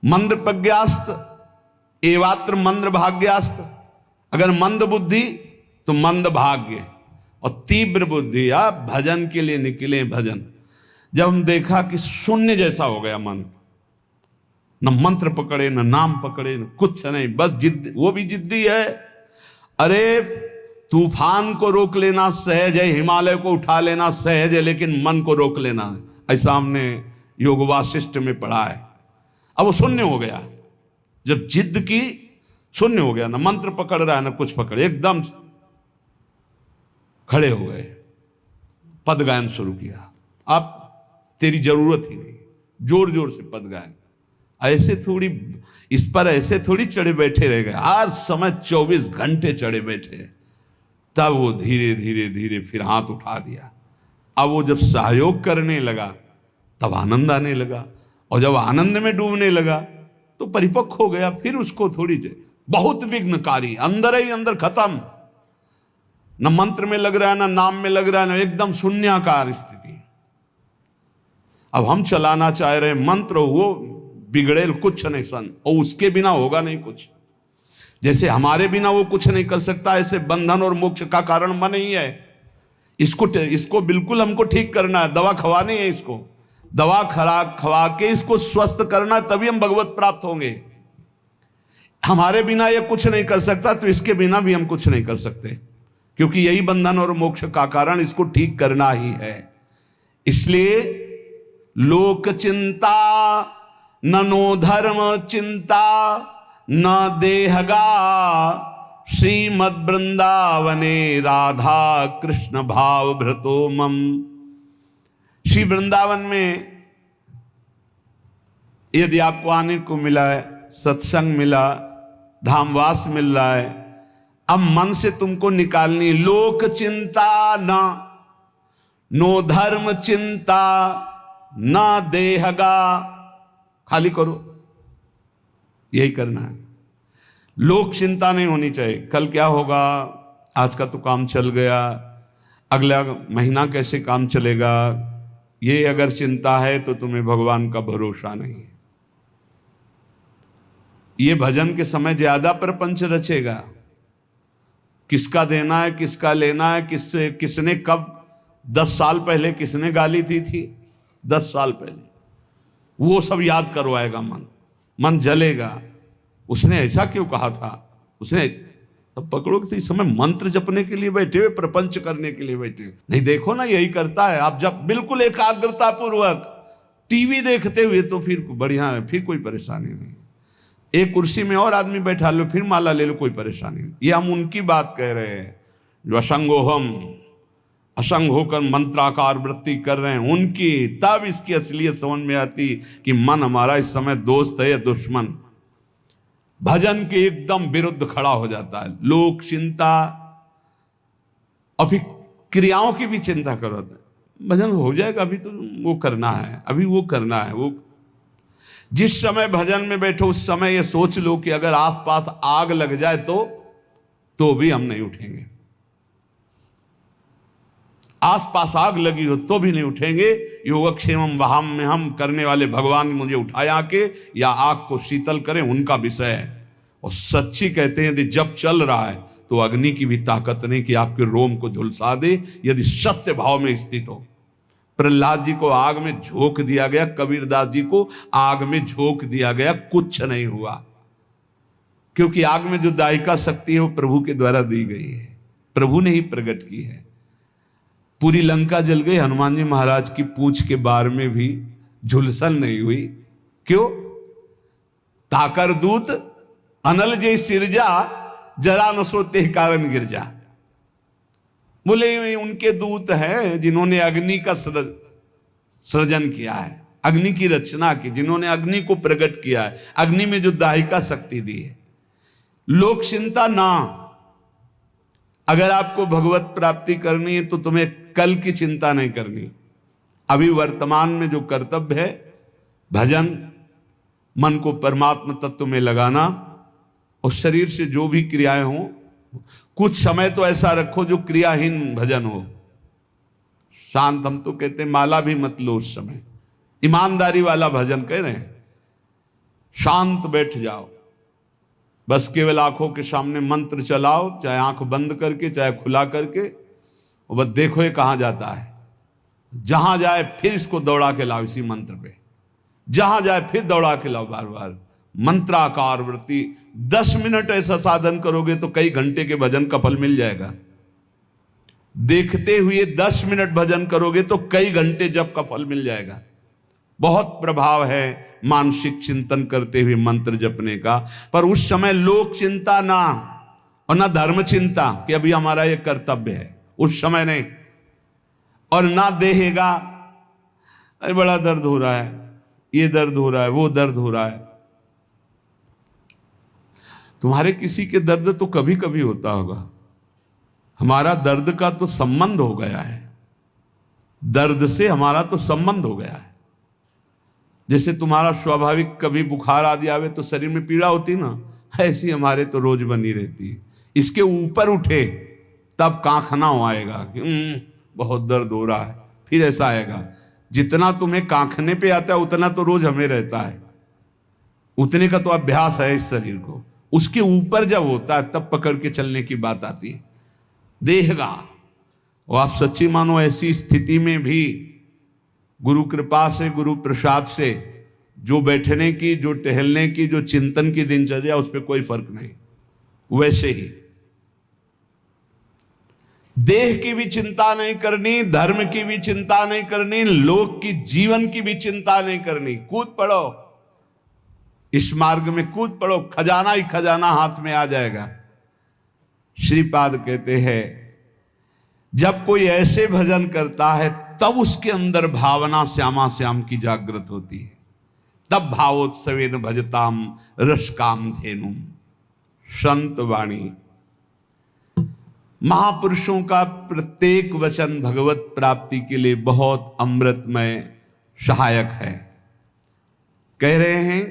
मंद प्रज्ञास्त एवात्र मंद भाग्यास्त। अगर मंद बुद्धि तो मंद भाग्य, और तीव्र बुद्धि आप भजन के लिए निकले। भजन जब हम देखा कि शून्य जैसा हो गया मन, न मंत्र पकड़े न नाम पकड़े न कुछ नहीं, बस जिद, वो भी जिद्दी है। अरे तूफान को रोक लेना सहज है, हिमालय को उठा लेना सहज है, लेकिन मन को रोक लेना है। ऐसा हमने योग वासिष्ठ में पढ़ा है। अब वो शून्य हो गया, जब जिद की शून्य हो गया, ना मंत्र पकड़ रहा है ना कुछ पकड़े, एकदम खड़े हो गए, पद गायन शुरू किया। अब तेरी जरूरत ही नहीं, जोर जोर से पद गायन। ऐसे थोड़ी इस पर ऐसे थोड़ी चढ़े बैठे रह गए, हर समय 24 घंटे चढ़े बैठे। तब वो धीरे धीरे धीरे फिर हाथ उठा दिया। अब वो जब सहयोग करने लगा तब आनंद आने लगा, और जब आनंद में डूबने लगा तो परिपक्व हो गया। फिर उसको थोड़ी बहुत विघ्नकारी, अंदर ही अंदर खत्म, न मंत्र में लग रहा है, न नाम में लग रहा है, न एकदम शून्याकार स्थिति। अब हम चलाना चाह रहे मंत्र, वो बिगड़ेल कुछ नहीं सन, और उसके बिना होगा नहीं कुछ। जैसे हमारे बिना वो कुछ नहीं कर सकता, ऐसे बंधन और मोक्ष का कारण मन ही है। इसको बिल्कुल हमको ठीक करना है, दवा खवानी है इसको, दवा खवा के इसको स्वस्थ करना, तभी हम भगवत प्राप्त होंगे। हमारे बिना ये कुछ नहीं कर सकता, तो इसके बिना भी हम कुछ नहीं कर सकते, क्योंकि यही बंधन और मोक्ष का कारण, इसको ठीक करना ही है। इसलिए लोक चिंता ननो धर्म चिंता न देहगा, श्रीमद् वृंदावने राधा कृष्ण भाव भृतो मम। श्री वृंदावन में यदि आपको आने को मिला है, सत्संग मिला, धामवास मिल रहा है, अब मन से तुमको निकालनी लोक चिंता ना, नो धर्म चिंता ना देहगा, खाली करो, यही करना है। लोक चिंता नहीं होनी चाहिए, कल क्या होगा, आज का तो काम चल गया, अगला महीना कैसे काम चलेगा, ये अगर चिंता है तो तुम्हें भगवान का भरोसा नहीं है। ये भजन के समय ज्यादा प्रपंच रचेगा, किसका देना है, किसका लेना है, किसने कब 10 साल पहले किसने गाली थी 10 साल पहले, वो सब याद करवाएगा। मन जलेगा, उसने ऐसा क्यों कहा था, उसने तब पकड़ो कि इस समय मंत्र जपने के लिए बैठे हुए, प्रपंच करने के लिए बैठे हुए नहीं। देखो ना, यही करता है। आप जब बिल्कुल एकाग्रता पूर्वक टीवी देखते हुए तो फिर बढ़िया है, फिर कोई परेशानी नहीं। एक कुर्सी में और आदमी बैठा लो, फिर माला ले लो, कोई परेशानी नहीं। ये हम उनकी बात कह रहे हैं जो असंग होकर मंत्राकार वृत्ति कर रहे हैं, उनकी। तब इसकी असलियत समझ में आती कि मन हमारा इस समय दोस्त है या दुश्मन। भजन के एकदम विरुद्ध खड़ा हो जाता है। लोक चिंता, और फिर क्रियाओं की भी चिंता करो, भजन हो जाएगा, अभी तो वो करना है, अभी वो करना है। वो जिस समय भजन में बैठो उस समय ये सोच लो कि अगर आसपास आग लग जाए तो भी हम नहीं उठेंगे। आसपास आग लगी हो तो भी नहीं उठेंगे। योगक्षेमम वहाम में हम करने वाले भगवान मुझे उठाए आके या आग को शीतल करें, उनका विषय है। और सच्ची कहते हैं यदि जब चल रहा है तो अग्नि की भी ताकत नहीं कि आपके रोम को झुलसा दे, यदि सत्य भाव में स्थित हो। प्रहलाद जी को आग में झोंक दिया गया, कबीरदास जी को आग में झोंक दिया गया, कुछ नहीं हुआ, क्योंकि आग में जो दायिका शक्ति है वो प्रभु के द्वारा दी गई है, प्रभु ने ही प्रकट की है। पूरी लंका जल गई, हनुमान जी महाराज की पूंछ के बार में भी झुलसन नहीं हुई। क्यों? ताकर दूत अनल जय सिरजा, जरा न सोते कारण गिरजा। बोले उनके दूत हैं जिन्होंने अग्नि का सृजन किया है, अग्नि की रचना की, जिन्होंने अग्नि को प्रकट किया है, अग्नि में जो दाहिका शक्ति दी है। लोक चिंता ना, अगर आपको भगवत प्राप्ति करनी है तो तुम्हें कल की चिंता नहीं करनी। अभी वर्तमान में जो कर्तव्य है, भजन, मन को परमात्मा तत्व में लगाना, और शरीर से जो भी क्रियाएं हों, कुछ समय तो ऐसा रखो जो क्रियाहीन भजन हो, शांत। हम तो कहते हैं माला भी मत लो उस समय, ईमानदारी वाला भजन कह रहे हैं। शांत बैठ जाओ, बस केवल आंखों के सामने मंत्र चलाओ, चाहे आंख बंद करके चाहे खुला करके, और बस देखो ये कहाँ जाता है। जहां जाए फिर इसको दौड़ा के लाओ इसी मंत्र पे, जहां जाए फिर दौड़ा के लाओ बार बार। मंत्राकार वृत्ति 10 मिनट ऐसा साधन करोगे तो कई घंटे के भजन का फल मिल जाएगा। देखते हुए 10 मिनट भजन करोगे तो कई घंटे जप का फल मिल जाएगा। बहुत प्रभाव है मानसिक चिंतन करते हुए मंत्र जपने का। पर उस समय लोक चिंता ना, और ना धर्म चिंता कि अभी हमारा ये कर्तव्य है, उस समय नहीं। और ना देहेगा अरे बड़ा दर्द हो रहा है, ये दर्द हो रहा है, वो दर्द हो रहा है। तुम्हारे किसी के दर्द तो कभी कभी होता होगा, हमारा दर्द का तो संबंध हो गया है, दर्द से हमारा तो संबंध हो गया है। जैसे तुम्हारा स्वाभाविक कभी बुखार आदि आवे तो शरीर में पीड़ा होती ना, ऐसी हमारे तो रोज बनी रहती है। इसके ऊपर उठे तब कांखना हो आएगा कि बहुत दर्द हो रहा है, फिर ऐसा आएगा। जितना तुम्हें कांखने पे आता है उतना तो रोज हमें रहता है, उतने का तो अभ्यास है इस शरीर को। उसके ऊपर जब होता है तब पकड़ के चलने की बात आती है। देहगा, और आप सच्ची मानो ऐसी स्थिति में भी गुरु कृपा से, गुरु प्रसाद से जो बैठने की, जो टहलने की, जो चिंतन की दिनचर्या, उस पर कोई फर्क नहीं। वैसे ही देह की भी चिंता नहीं करनी, धर्म की भी चिंता नहीं करनी, लोक की जीवन की भी चिंता नहीं करनी। कूद पड़ो इस मार्ग में, कूद पड़ो, खजाना ही खजाना हाथ में आ जाएगा। श्रीपाद कहते हैं जब कोई ऐसे भजन करता है तब उसके अंदर भावना श्यामा श्याम की जागृत होती है। तब भावोत्सवेन भजताम रसकाम धेनुम। संत वाणी, महापुरुषों का प्रत्येक वचन भगवत प्राप्ति के लिए बहुत अमृतमय सहायक है। कह रहे हैं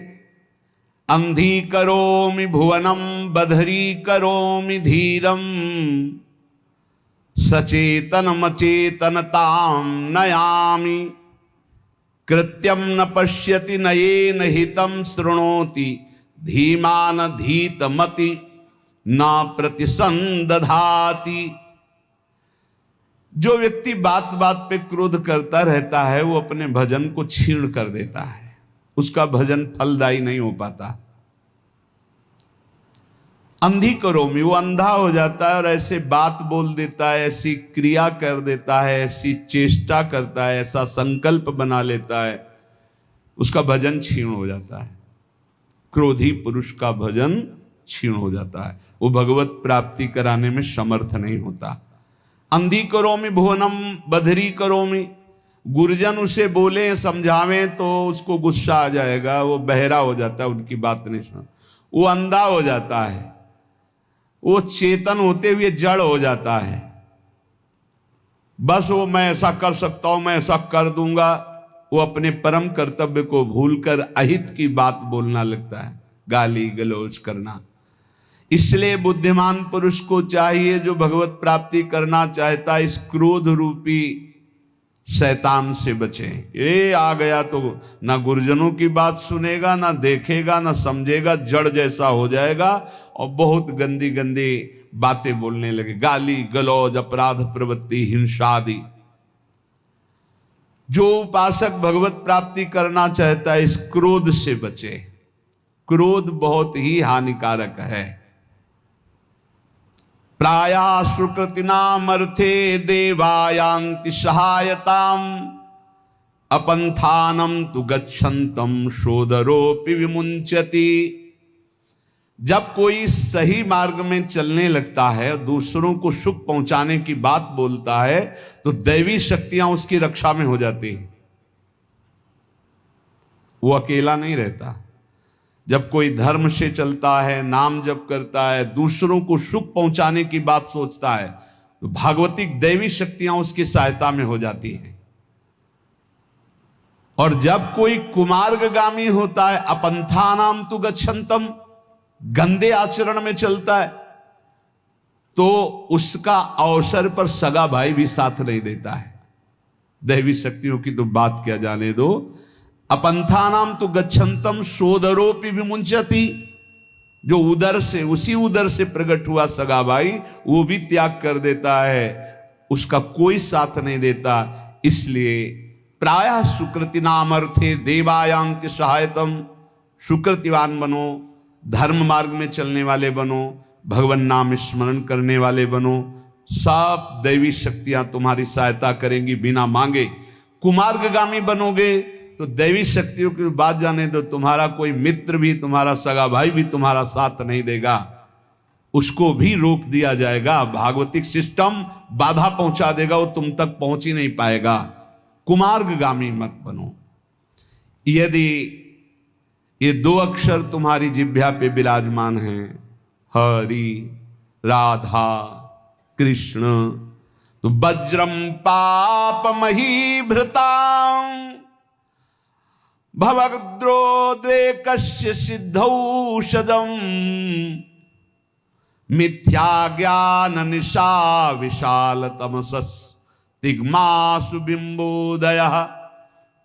अंधी करोमि भुवनम बधरी करोमि धीरम सचेतन मचेतनताम नयामि कृत्यम न पश्यति नयेन हितम शृणोति धीमान धीतमति ना प्रतिसंदधाति। जो व्यक्ति बात बात पे क्रोध करता रहता है वो अपने भजन को छीण कर देता है, उसका भजन फलदायी नहीं हो पाता। अंधी करोमि, वो अंधा हो जाता है और ऐसे बात बोल देता है, ऐसी क्रिया कर देता है, ऐसी चेष्टा करता है, ऐसा संकल्प बना लेता है, उसका भजन क्षीण हो जाता है। क्रोधी पुरुष का भजन क्षीण हो जाता है, वो भगवत प्राप्ति कराने में समर्थ नहीं होता। अंधी करोमि भुवनम बधरी करोमि, गुरुजन उसे बोले समझावें तो उसको गुस्सा आ जाएगा, वो बहरा हो जाता है, उनकी बात नहीं सुन, वो अंधा हो जाता है, वो चेतन होते हुए जड़ हो जाता है। बस वो मैं ऐसा कर सकता हूं, मैं ऐसा कर दूंगा, वो अपने परम कर्तव्य को भूलकर अहित की बात बोलना लगता है, गाली गलौज करना। इसलिए बुद्धिमान पुरुष को चाहिए, जो भगवत प्राप्ति करना चाहता है, इस क्रोध रूपी शैतान से बचे। ये आ गया तो ना गुरुजनों की बात सुनेगा, ना देखेगा, ना समझेगा, जड़ जैसा हो जाएगा और बहुत गंदी गंदी बातें बोलने लगे, गाली गलौज, अपराध प्रवृत्ति, हिंसा आदि। जो उपासक भगवत प्राप्ति करना चाहता है, इस क्रोध से बचे। क्रोध बहुत ही हानिकारक है। प्रायः सुकृतिनामर्थे देवायांति सहायताम अपंथानम तु गच्छन्तम शोदरोपि विमुंचति। जब कोई सही मार्ग में चलने लगता है, दूसरों को सुख पहुंचाने की बात बोलता है, तो दैवी शक्तियां उसकी रक्षा में हो जाती हैं, वो अकेला नहीं रहता। जब कोई धर्म से चलता है, नाम जप करता है, दूसरों को सुख पहुंचाने की बात सोचता है, तो भागवतिक दैवी शक्तियां उसकी सहायता में हो जाती हैं। और जब कोई कुमार्गगामी होता है, अपंथानाम तु गच्छन्तम, गंदे आचरण में चलता है, तो उसका अवसर पर सगा भाई भी साथ नहीं देता है। दैवी शक्तियों की तो बात क्या जाने दो, अपंथानाम तो गच्छन्तम सोदरोपि विमुंचति, जो उदर से, उसी उदर से प्रकट हुआ सगा भाई वो भी त्याग कर देता है, उसका कोई साथ नहीं देता। इसलिए प्रायः सुकृति नाम अर्थे देवायांति सहायतम, सुकृतिवान बनो, धर्म मार्ग में चलने वाले बनो, भगवान नाम स्मरण करने वाले बनो, सब दैवी शक्तियां तुम्हारी सहायता करेंगी बिना मांगे। कुमार्गगामी बनोगे तो दैवी शक्तियों की बात जाने दो, तुम्हारा कोई मित्र भी, तुम्हारा सगा भाई भी तुम्हारा साथ नहीं देगा, उसको भी रोक दिया जाएगा। भागवतिक सिस्टम बाधा पहुंचा देगा, वो तुम तक पहुंच ही नहीं पाएगा। कुमार्गगामी मत बनो। यदि ये दो अक्षर तुम्हारी जिह्वा पे विराजमान हैं, हरि, राधा, कृष्ण, तो वज्रम पाप महीभृतां भवद्रोदेकस्य सिद्धौषधम् मिथ्या ज्ञान निशा विशाल तमसस् तिग्मासु बिंबोदयः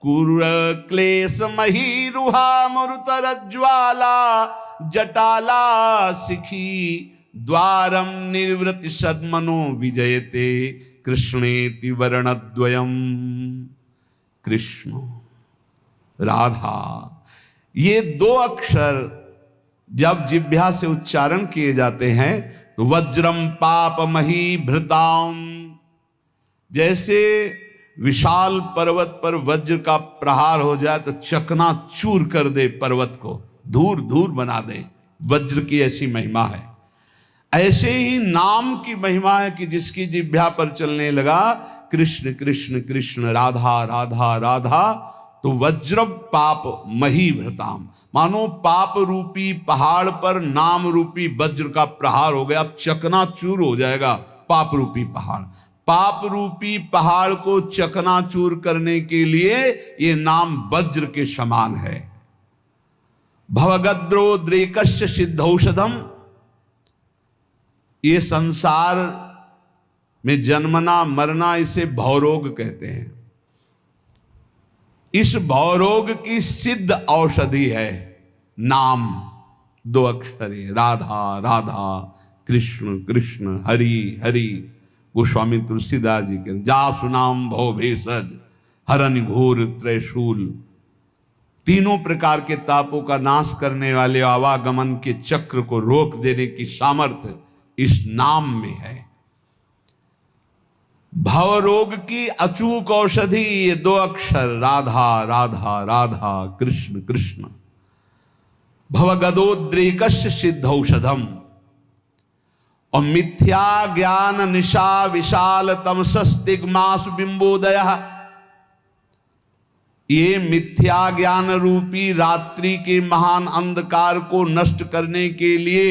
कुर क्लेश महीरुहा मरुतरज्ज्वाला जटाला शिखी द्वारम निर्वृति सद्मनो विजयते कृष्णेति वर्णद्वयम्। कृष्ण राधा, ये दो अक्षर जब जिह्वा से उच्चारण किए जाते हैं तो वज्रम पाप मही भृताम, जैसे विशाल पर्वत पर वज्र का प्रहार हो जाए तो चकनाचूर कर दे, पर्वत को धूर धूर बना दे, वज्र की ऐसी महिमा है। ऐसे ही नाम की महिमा है कि जिसकी जिह्वा पर चलने लगा कृष्ण कृष्ण कृष्ण, राधा राधा राधा, तो वज्र पाप मही भृताम, मानो पाप रूपी पहाड़ पर नाम रूपी वज्र का प्रहार हो गया, अब चकनाचूर हो जाएगा पाप रूपी पहाड़। पाप रूपी पहाड़ को चकनाचूर करने के लिए ये नाम वज्र के समान है। भवगद्रोद्रेकस्य सिद्धौषधम, ये संसार में जन्मना मरना इसे भवरोग कहते हैं। इस भवरोग की सिद्ध औषधि है नाम, दो अक्षर है, राधा राधा, कृष्ण कृष्ण, हरि हरि। गोस्वामी तुलसीदास जी के जासु नाम भव भेषज हरनि घोर त्रैशूल, तीनों प्रकार के तापों का नाश करने वाले आवागमन के चक्र को रोक देने की सामर्थ्य इस नाम में है। भवरोग की अचूक औषधि ये दो अक्षर राधा राधा राधा, कृष्ण कृष्ण। भवगदोद्रेकस्य सिद्धौषधम, और मिथ्या ज्ञान निशा विशाल तमसस्तिग्मासु बिंबोदयः, ये मिथ्या ज्ञान रूपी रात्रि के महान अंधकार को नष्ट करने के लिए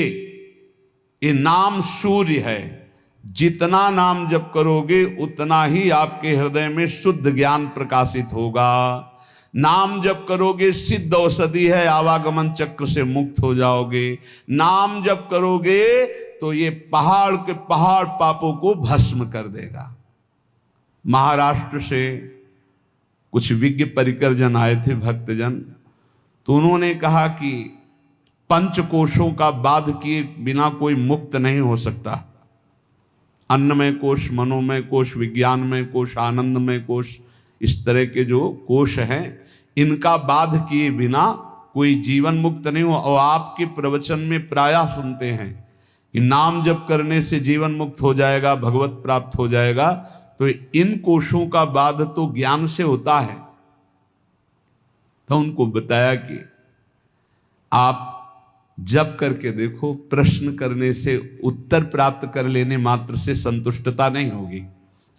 ये नाम सूर्य है। जितना नाम जप करोगे उतना ही आपके हृदय में शुद्ध ज्ञान प्रकाशित होगा। नाम जप करोगे सिद्ध औषधि है, आवागमन चक्र से मुक्त हो जाओगे। नाम जप करोगे तो ये पहाड़ के पहाड़ पापों को भस्म कर देगा। महाराष्ट्र से कुछ विज्ञ परिकर जन आए थे, भक्तजन, तो उन्होंने कहा कि पंचकोशों का बाध किए बिना कोई मुक्त नहीं हो सकता। अन्नमय कोश, मनोमय कोश, विज्ञानमय कोश, आनंदमय कोश, इस तरह के जो कोश हैं इनका बाध किए बिना कोई जीवन मुक्त नहीं हो। और आपके प्रवचन में प्रायः सुनते हैं कि नाम जप करने से जीवन मुक्त हो जाएगा, भगवत प्राप्त हो जाएगा। तो इन कोशों का बाध तो ज्ञान से होता है। तो उनको बताया कि आप जप करके देखो, प्रश्न करने से, उत्तर प्राप्त कर लेने मात्र से संतुष्टता नहीं होगी।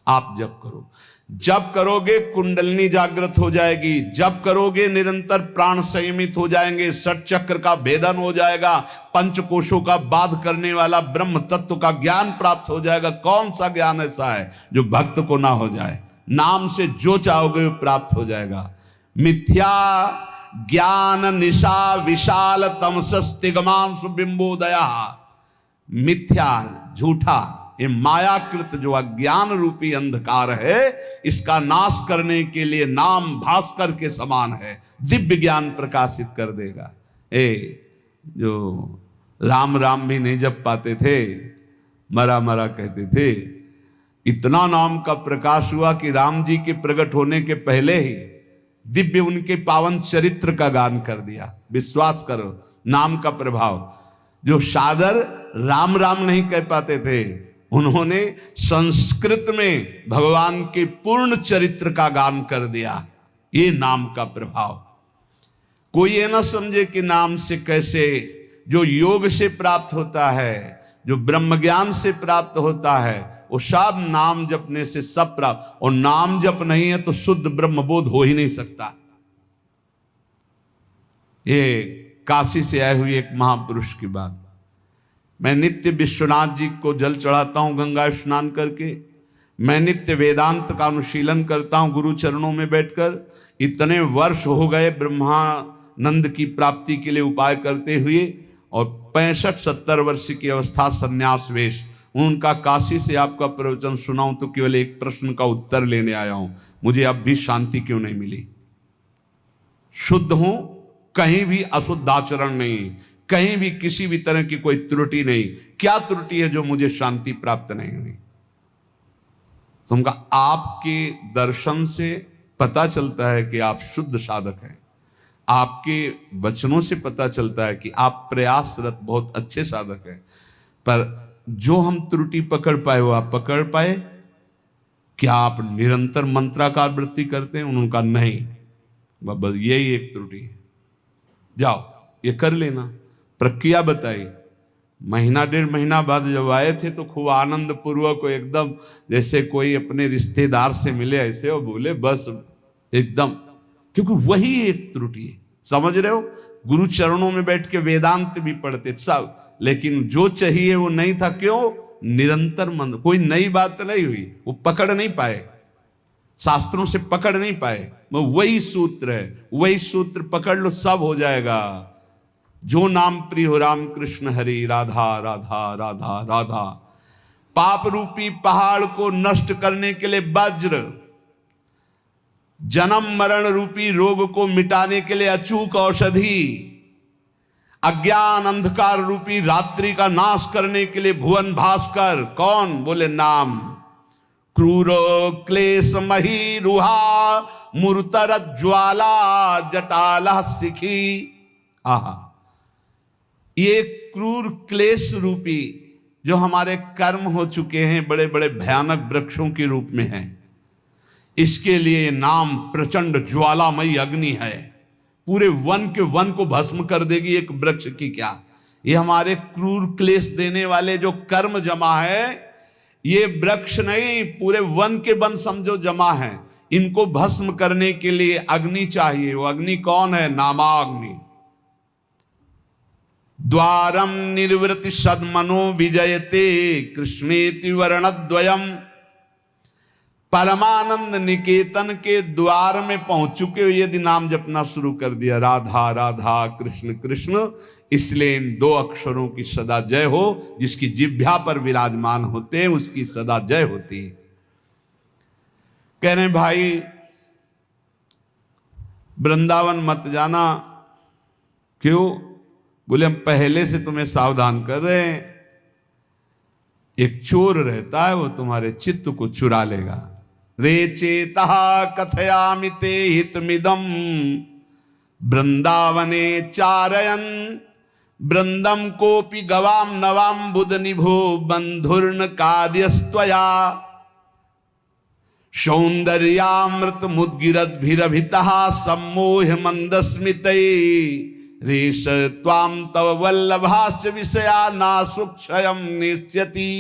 आप जप करो, जप करोगे कुंडलिनी जागृत हो जाएगी, जप करोगे निरंतर प्राण संयमित हो जाएंगे, षट चक्र का भेदन हो जाएगा, पंचकोशों का बाध करने वाला ब्रह्म तत्व का ज्ञान प्राप्त हो जाएगा। कौन सा ज्ञान ऐसा है जो भक्त को ना हो जाए? नाम से जो चाहोगे वो प्राप्त हो जाएगा। मिथ्या ज्ञान निशा विशाल तमसस्तिग्मांशु बिंबोदया, मिथ्या झूठा ये मायाकृत जो अज्ञान रूपी अंधकार है, इसका नाश करने के लिए नाम भास्कर के समान है, दिव्य ज्ञान प्रकाशित कर देगा। जो राम राम भी नहीं जप पाते थे, मरा मरा कहते थे, इतना नाम का प्रकाश हुआ कि राम जी के प्रकट होने के पहले ही दिव्य उनके पावन चरित्र का गान कर दिया। विश्वास करो, नाम का प्रभाव। जो सादर राम राम नहीं कह पाते थे, उन्होंने संस्कृत में भगवान के पूर्ण चरित्र का गान कर दिया। ये नाम का प्रभाव। कोई ये ना समझे कि नाम से कैसे, जो योग से प्राप्त होता है, जो ब्रह्म ज्ञान से प्राप्त होता है, वो सब नाम जपने से सब प्राप्त। और नाम जप नहीं है तो शुद्ध ब्रह्मबोध हो ही नहीं सकता। ये काशी से आए हुए एक महापुरुष की बात। मैं नित्य विश्वनाथ जी को जल चढ़ाता हूं गंगा स्नान करके। मैं नित्य वेदांत का अनुशीलन करता हूं गुरु चरणों में बैठकर। इतने वर्ष हो गए ब्रह्मानंद की प्राप्ति के लिए उपाय करते हुए, और 65-70 वर्ष की अवस्था संन्यास वेश। उनका काशी से आपका प्रवचन सुनाऊं तो केवल एक प्रश्न का उत्तर लेने आया हूं, मुझे अब भी शांति क्यों नहीं मिली? शुद्ध हूं, कहीं भी अशुद्ध आचरण नहीं, कहीं भी किसी भी तरह की कोई त्रुटि नहीं। क्या त्रुटि है जो मुझे शांति प्राप्त नहीं हुई? तुमका आपके दर्शन से पता चलता है कि आप शुद्ध साधक हैं। आपके वचनों से पता चलता है कि आप प्रयासरत बहुत अच्छे साधक हैं। पर जो हम त्रुटि पकड़ पाए वो आप पकड़ पाए? क्या आप निरंतर मंत्राकार वृत्ति करते हैं? उन्होंने कहा नहीं, बस यही एक त्रुटि है, जाओ ये कर लेना। प्रक्रिया बताई। महीना 1.5 महीना बाद जब आए थे तो खूब आनंद पूर्वक एकदम जैसे कोई अपने रिश्तेदार से मिले ऐसे, और बोले बस एकदम, क्योंकि वही एक त्रुटि है। समझ रहे हो? गुरु चरणों में बैठ के वेदांत भी पढ़ते सब, लेकिन जो चाहिए वो नहीं था। क्यों? निरंतर मन, कोई नई बात नहीं हुई, वो पकड़ नहीं पाए, शास्त्रों से पकड़ नहीं पाए। वही सूत्र है, वही सूत्र पकड़ लो, सब हो जाएगा। जो नाम प्रिय हो राम कृष्ण हरि, राधा राधा राधा राधा। पाप रूपी पहाड़ को नष्ट करने के लिए वज्र, जन्म मरण रूपी रोग को मिटाने के लिए अचूक औषधि, अज्ञान अंधकार रूपी रात्रि का नाश करने के लिए भुवन भास्कर। कौन? बोले नाम। क्रूरो क्लेश मही रुहा, मूर्तर ज्वाला जटाला सिखी। आहा, ये क्रूर क्लेश रूपी जो हमारे कर्म हो चुके हैं, बड़े बड़े भयानक वृक्षों के रूप में हैं, इसके लिए नाम प्रचंड ज्वालामयी अग्नि है। पूरे वन के वन को भस्म कर देगी एक वृक्ष की क्या। ये हमारे क्रूर क्लेश देने वाले जो कर्म जमा है, ये वृक्ष नहीं, पूरे वन के वन समझो जमा है। इनको भस्म करने के लिए अग्नि चाहिए। वो अग्नि कौन है? नामाग्नि। द्वारम निर्वृति सद्मनो विजयते कृष्णेति वर्णद्वयम। परमानंद निकेतन के द्वार में पहुंच चुके हो, यदि नाम जपना शुरू कर दिया, राधा राधा कृष्ण कृष्ण, इसलिए इन 2 अक्षरों की सदा जय हो। जिसकी जिह्वा पर विराजमान होते हैं उसकी सदा जय होती है। कह रहे भाई वृंदावन मत जाना। क्यों? बोले हम पहले से तुम्हें सावधान कर रहे हैं। एक चोर रहता है, वो तुम्हारे चित्त को चुरा लेगा। रे चेता कथयामि ते हितमिदम वृंदावने चारयन वृंदम कोपि गवाम नवाम बुध निभो बंधुर्न कार्यस्त्वया सौंदर्यामृत मुद्गिरद्भिरभितः सम्मोह मंदस्मितै रेश त्वाम तव वल्लभाश्च विषया नासुक्षयम निश्यति।